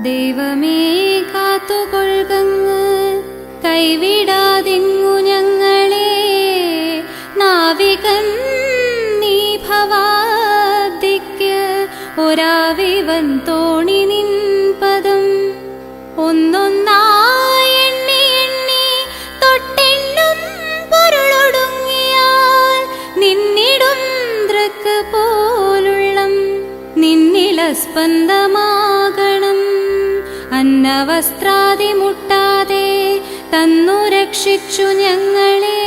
ദൈവമേ കാത്തുകൊള്ളുകങ്ങ്, കൈവിടാതിങ്ങു ഞങ്ങളെ. നാവികൻ നീ ഭവാദിക്ക്, ഒരാവിവൻ തോണി നിൻ പദം. ഒന്നൊന്നായി എണ്ണി എണ്ണി തൊട്ടെണ്ണും പൊരുളൊടുങ്ങിയാൽ, നിന്നിടും ദൃക്ക് പോലുള്ളം നിന്നിളസ്പന്ദമാകണം. അന്നവസ്ത്രാദി മുട്ടാതെ തന്നു രക്ഷിച്ചു ഞങ്ങളെ.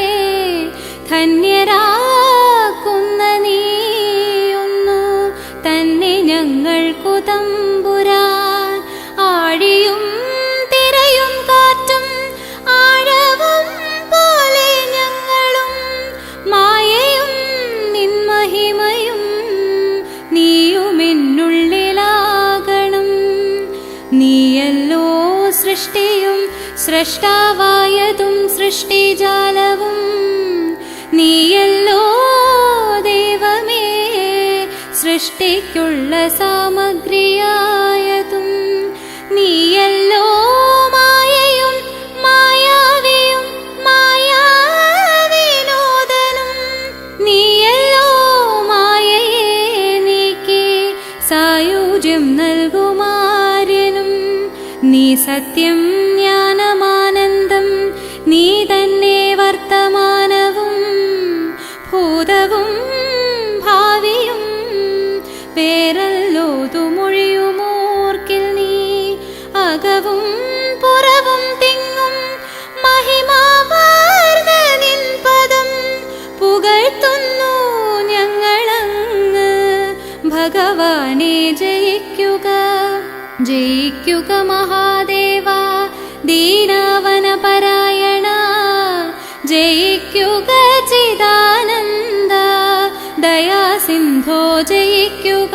ധന്യരാക്കുന്ന നീയൊന്നു തന്നെ ഞങ്ങൾക്കു തമ്പുരാൻ. ആഴിയും തിരയും കാറ്റും ആഴവും പോലെ ഞങ്ങളും, മായയും നിൻമഹിമയും നീയുമെന്നുള്ളിലാകണം. നീയല്ലോ സൃഷ്ടിയും സ്രഷ്ടാവായതും സൃഷ്ടിജാലവും. നീയല്ലോ ദൈവമേ സൃഷ്ടിക്കുള്ള സാമഗ്രിയായതും. നീയല്ലോ മായയും മായാവിയും മായാവിനോദനും. നീയല്ലോ മായയെ നീക്കി സായുജ്യം നൽകുമാര്യനും. നീ സത്യം ജ്ഞാനമാനന്ദം, നീ തന്നെ വർത്തമാനവും ഭൂതവും ഭാവിയും. പേരല്ലോതുമൊഴിയുമോർക്കിൽ നീ അകവും പുറവും തിങ്ങും മഹിമാവാർന്ന നിൻ പദം. പുകഴ്ത്തുന്നു ഞങ്ങളങ്ങ്, ഭഗവാനെ ജയിക്കുക ജയിക്കുക മഹാദേവ. ദീനാവനപരായണ ജയിക്കുക. ചിദാനന്ദ ദയാസിന്ധോ ജയിക്കുക.